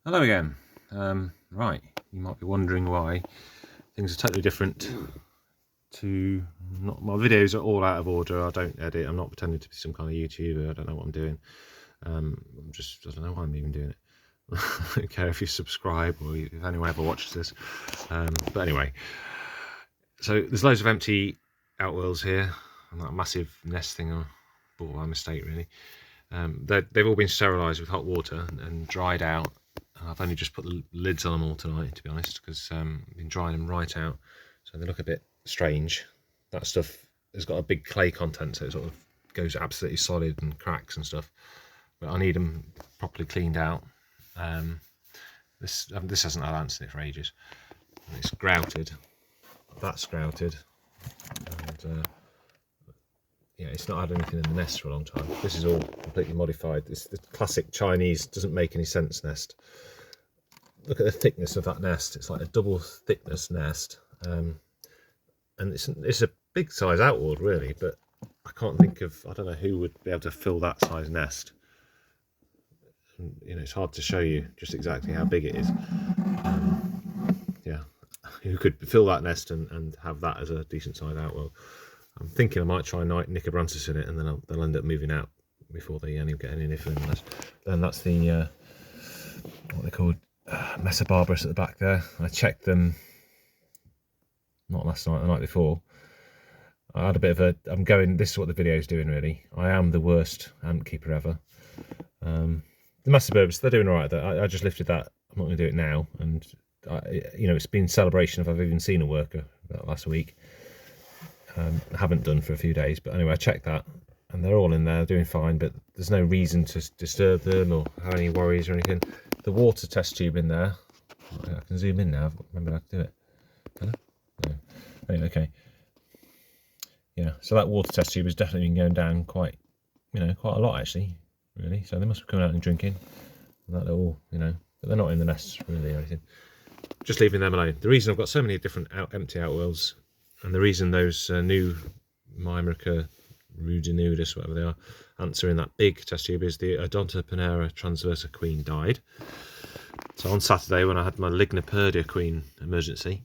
Hello again. Right, you might be wondering why things are totally different to my videos are all out of order. I don't edit. I'm not pretending to be some kind of YouTuber. I don't know what I'm doing. I don't know why I'm even doing it. I don't care if you subscribe or if anyone ever watches this. But anyway, so there's loads of empty outworlds here, and that massive nest thing I bought by mistake, really. They've all been sterilised with hot water and dried out. I've only just put the lids on them all tonight, to be honest, because I've been drying them right out, so they look a bit strange. That stuff has got a big clay content, so it sort of goes absolutely solid and cracks and stuff. But I need them properly cleaned out. This hasn't had ants in it for ages. And it's grouted. That's grouted, and yeah, it's not had anything in the nest for a long time. This is all completely modified. This the classic Chinese doesn't make any sense nest. Look at the thickness of that nest. It's like a double thickness nest, and it's a big size outward really, but I can't think of, I don't know who would be able to fill that size nest. And, you know, it's hard to show you just exactly how big it is. Yeah, who could fill that nest and have that as a decent size outworld? I'm thinking I might try Nicobrantus in it, and then they'll end up moving out before they get any nifl in the nest. Then that's the what they called Mesobarbarus at the back there. I checked them not last night, the night before. I had a bit of this is what the video's doing really. I am the worst ant keeper ever. The Mesobarbarus, they're doing all right. I just lifted that. I'm not going to do it now, and you know, it's been celebration if I've even seen a worker that last week. I haven't done for a few days, but anyway, I checked that, and they're all in there doing fine, but there's no reason to disturb them or have any worries or anything. The water test tube in there, I can zoom in now, I've remembered how to do it. Hello? No. Anyway, okay. Yeah, so that water test tube has definitely been going down quite a lot actually, really. So they must be coming out and drinking. That little, but they're not in the nests really or anything. Just leaving them alone. The reason I've got so many different empty outworlds, and the reason those new Myrmica rudinudus, whatever they are, ants are in that big test tube is the Odontoponera transversa queen died. So on Saturday when I had my Lignoperdia queen emergency,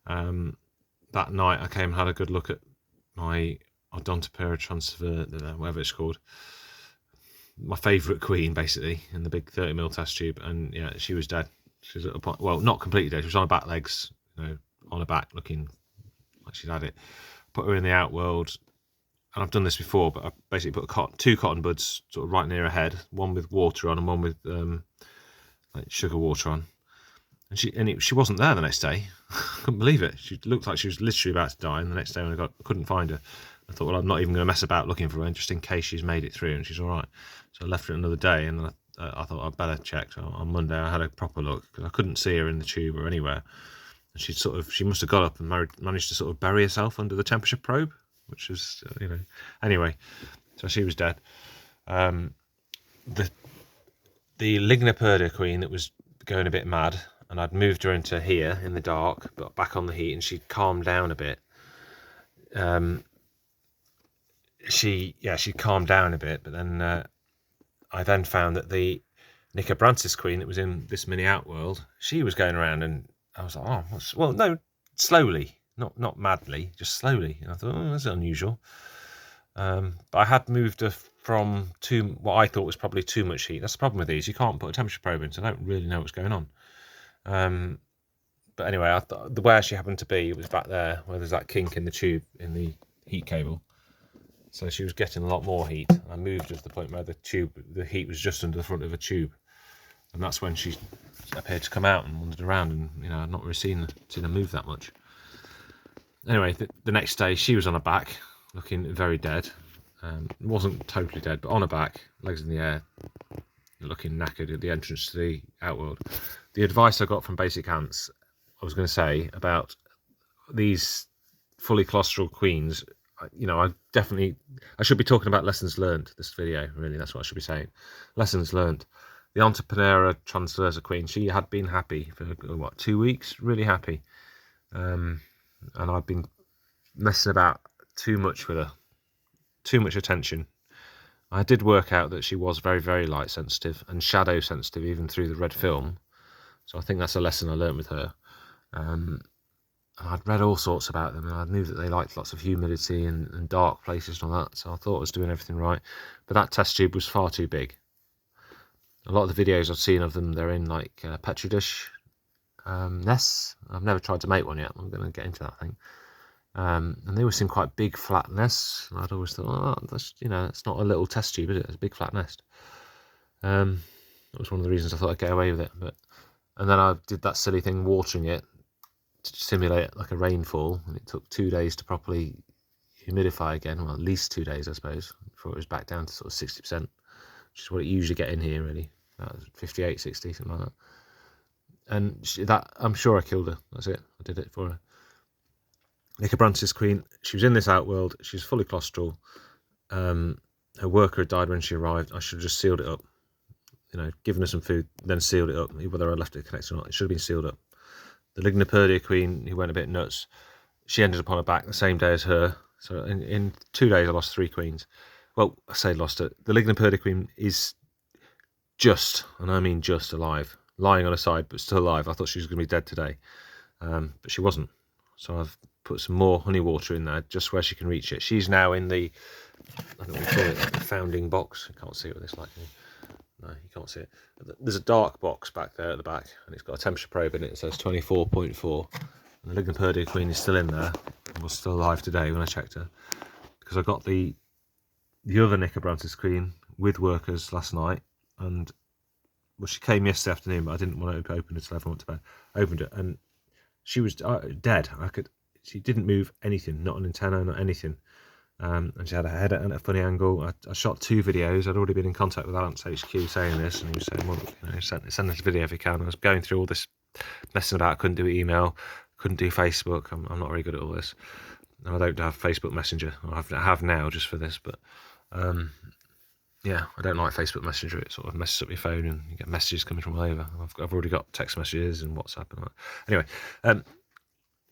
that night I came and had a good look at my Odontoponera transversa, whatever it's called, my favourite queen basically, in the big 30mm test tube, and yeah, she was dead. She was at a point, well, not completely dead, she was on her back legs, on her back looking like she'd had it. Put her in the outworld, and I've done this before, but I basically put two cotton buds sort of right near her head, one with water on and one with like sugar water on, and she wasn't there the next day. Couldn't believe it. She looked like she was literally about to die, and the next day when I couldn't find her, I thought, well, I'm not even going to mess about looking for her just in case she's made it through and she's all right. So I left her another day, and I thought I'd better check. So on Monday I had a proper look because I couldn't see her in the tube or anywhere. And she must have got up and managed to sort of bury herself under the temperature probe, which is, anyway, so she was dead. The Lignoperdia queen that was going a bit mad, and I'd moved her into here in the dark, but back on the heat, and she'd calmed down a bit. She calmed down a bit, but then I then found that the Nicobrantus queen that was in this mini outworld, she was going around, and I was like, oh, well, no, slowly, not madly, just slowly. And I thought, oh, that's unusual. But I had moved her from what I thought was probably too much heat. That's the problem with these. You can't put a temperature probe in, so I don't really know what's going on. But anyway, I thought where she happened to be was back there, where there's that kink in the tube, in the heat cable. So she was getting a lot more heat. I moved her to the point where the heat was just under the front of a tube. And that's when she appeared to come out and wandered around, and I'd not really seen her move that much. Anyway, the next day she was on her back, looking very dead. Wasn't totally dead, but on her back, legs in the air, looking knackered at the entrance to the outworld. The advice I got from Basic Ants, I was going to say about these fully claustral queens, I should be talking about lessons learned this video, really. That's what I should be saying. Lessons learned. The Odontoponera transversa queen, she had been happy for 2 weeks, really happy, and I'd been messing about too much with her, too much attention. I did work out that she was very, very light sensitive and shadow sensitive, even through the red film. So I think that's a lesson I learned with her. I'd read all sorts about them, and I knew that they liked lots of humidity and dark places and all that, so I thought I was doing everything right. But that test tube was far too big. A lot of the videos I've seen of them, they're in like Petri dish nests. I've never tried to make one yet. I'm going to get into that thing. And they always seem quite big, flat nests. And I'd always thought, oh, that's, it's not a little test tube, is it? It's a big, flat nest. That was one of the reasons I thought I'd get away with it. And then I did that silly thing, watering it to simulate like a rainfall, and it took 2 days to properly humidify again. Well, at least 2 days, I suppose, before it was back down to sort of 60%, which is what it usually get in here, really. 58, 60, something like that. And that, I'm sure I killed her. That's it. I did it for her. Nicobrantis queen, she was in this outworld. She was fully claustral. Her worker had died when she arrived. I should have just sealed it up. Given her some food, then sealed it up. Whether I left it connected or not, it should have been sealed up. The Lignoperdia queen, who went a bit nuts, she ended up on her back the same day as her. So in 2 days, I lost 3 queens. Well, I say lost it. The Lignoperdia queen is just, and I mean just, alive. Lying on her side, but still alive. I thought she was going to be dead today. But she wasn't. So I've put some more honey water in there, just where she can reach it. She's now in the, I don't know what we call it, like the founding box. I can't see what this like. No, you can't see it. There's a dark box back there at the back, and it's got a temperature probe in it. It says 24.4. And the Lignoperdia queen is still in there, and was still alive today when I checked her. Because I got the other Nicobrantis queen with workers last night, and well, she came yesterday afternoon, but I didn't want to open it until everyone went to bed. I opened it, and she was dead. She didn't move anything, not an antenna, not anything. And she had a head at a funny angle. I shot 2 videos. I'd already been in contact with Ants HQ saying this, and he was saying, well, send us a video if you can. I was going through all this messing about. Couldn't do email, couldn't do Facebook. I'm not very good at all this. And I don't have Facebook Messenger. I have now just for this, but yeah, I don't like Facebook Messenger. It sort of messes up your phone, and you get messages coming from all over. I've already got text messages and WhatsApp and that. Anyway,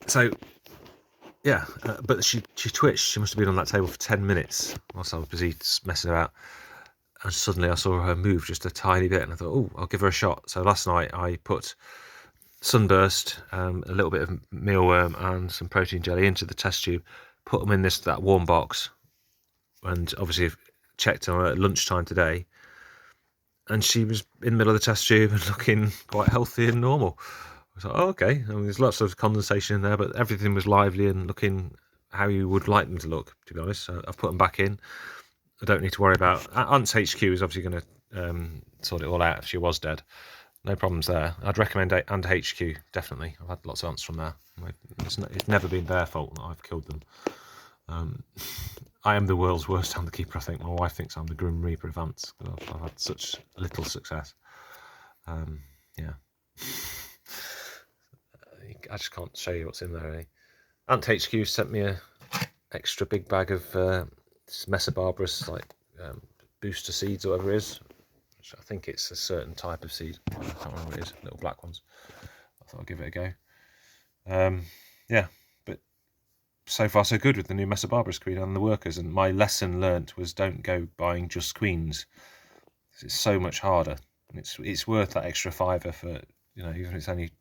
so yeah, but she twitched. She must have been on that table for 10 minutes whilst I was busy messing about. And suddenly I saw her move just a tiny bit, and I thought, oh, I'll give her a shot. So last night I put Sunburst, a little bit of mealworm and some protein jelly into the test tube, put them in that warm box, and obviously checked on her at lunchtime today, and she was in the middle of the test tube and looking quite healthy and normal. I was like, oh, okay. I mean, there's lots of condensation in there, but everything was lively and looking how you would like them to look, to be honest. So I've put them back in. I don't need to worry about... Ants HQ is obviously going to sort it all out if she was dead. No problems there. I'd recommend Ant HQ, definitely. I've had lots of ants from there. It's never been their fault that I've killed them. I am the world's worst ant keeper, I think. My wife thinks I'm the Grim Reaper of ants. I've had such little success. Yeah. I just can't show you what's in there, really. Ant HQ sent me a extra big bag of Mesobarbarus, like booster seeds or whatever it is. Which I think it's a certain type of seed. I can't remember what it is. Little black ones. I thought I'd give it a go. Yeah, but so far so good with the new Mesobarbarus queen and the workers. And my lesson learnt was don't go buying just queens. It's so much harder. And it's worth that extra £5 for, even if it's only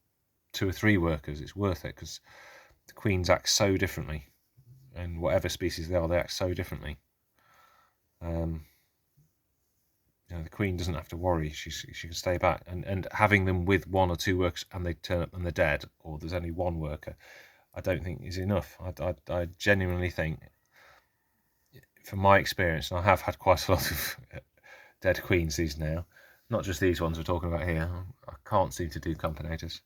2 or 3 workers, it's worth it, because the queens act so differently, and whatever species they are, they act so differently. The queen doesn't have to worry; she can stay back, and having them with 1 or 2 workers and they turn up and they're dead, or there's only 1 worker, I don't think is enough. I genuinely think, from my experience, and I have had quite a lot of dead queens these now, not just these ones we're talking about here. I can't seem to do Campanators.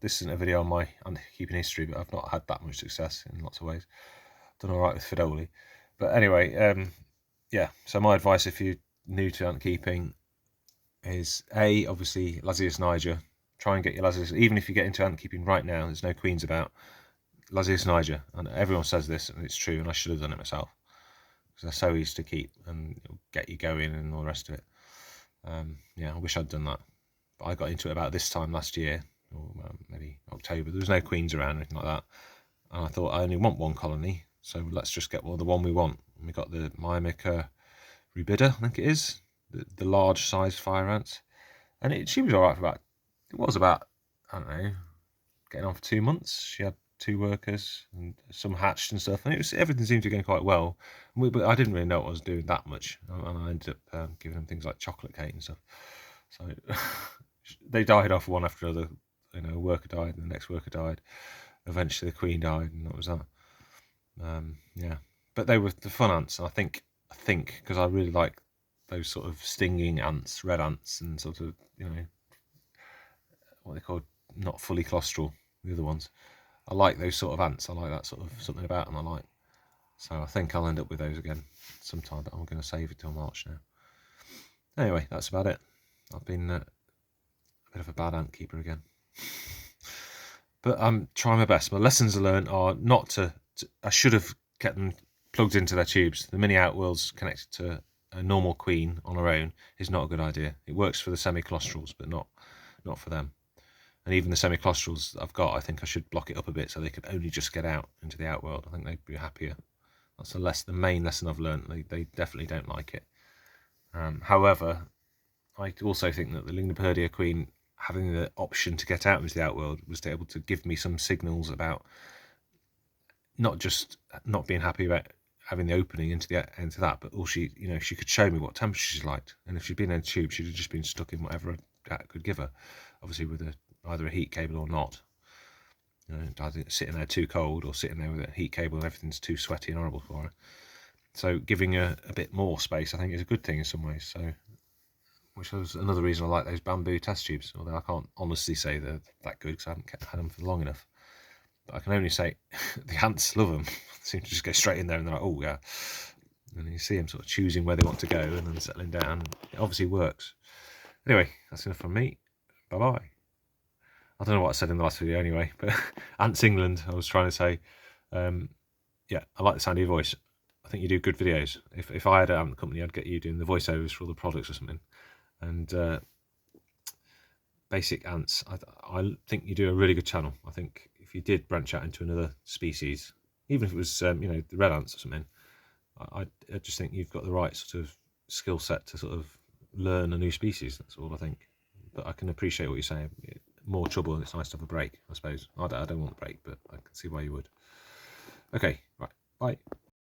This isn't a video on my keeping history, but I've not had that much success in lots of ways. Done all right with Fidoli, but anyway, yeah. So my advice, if you're new to ant keeping, is obviously Lasius niger. Try and get your Lasius. Even if you get into ant keeping right now, there's no queens about. Lasius niger, and everyone says this, and it's true, and I should have done it myself, because they're so easy to keep and it'll get you going and all the rest of it. Yeah, I wish I'd done that. But I got into it about this time last year, or maybe October. There was no queens around or anything like that. And I thought, I only want 1 colony, so let's just get the one we want. And we got the Myrmica rubida, I think it is, the large sized fire ants. and she was all right for about, I don't know, getting on for 2 months. She had 2 workers and some hatched and stuff, and everything seemed to be going quite well. But I didn't really know what I was doing that much, and I ended up giving them things like chocolate cake and stuff. So they died off one after another. You know, a worker died, and the next worker died. Eventually, the queen died, and that was that. Yeah, but they were the fun ants, and I think because I really like those sort of stinging ants, red ants, and sort of, you know, what they call not fully claustral, the other ones. I like those sort of ants. I like that sort of something about them I like. So I think I'll end up with those again sometime, but I'm going to save it till March now. Anyway, that's about it. I've been a bit of a bad ant keeper again. But I'm trying my best. My lessons learned are not to I should have kept them plugged into their tubes. The mini outworlds connected to a normal queen on her own is not a good idea. It works for the semi-claustrals, but not for them. And even the semi-claustrals I've got, I think I should block it up a bit so they could only just get out into the outworld. I think they'd be happier. That's the main lesson I've learned. They definitely don't like it. However, I also think that the Lingnaperdia queen, having the option to get out into the outworld, was able to give me some signals about not just not being happy about having the opening into that, but also she could show me what temperature she liked. And if she'd been in a tube, she'd have just been stuck in whatever that could give her, obviously with either a heat cable or not. You know, either sitting there too cold or sitting there with a heat cable and everything's too sweaty and horrible for her. So giving her a bit more space, I think, is a good thing in some ways. So, which was another reason I like those bamboo test tubes, although I can't honestly say they're that good because I haven't had them for long enough. But I can only say the ants love them. They seem to just go straight in there and they're like, oh yeah. And you see them sort of choosing where they want to go and then settling down. It obviously works. Anyway, that's enough from me. Bye-bye. I don't know what I said in the last video anyway, but Ants England, I was trying to say, yeah, I like the sound of your voice. I think you do good videos. If I had an ant company, I'd get you doing the voiceovers for all the products or something. And Basic Ants, I think you do a really good channel. I think if you did branch out into another species, even if it was the red ants or something, I just think you've got the right sort of skill set to sort of learn a new species. That's all I think. But I can appreciate what you're saying. More trouble, and it's nice to have a break, I suppose. I don't want a break, but I can see why you would. Okay, right, bye.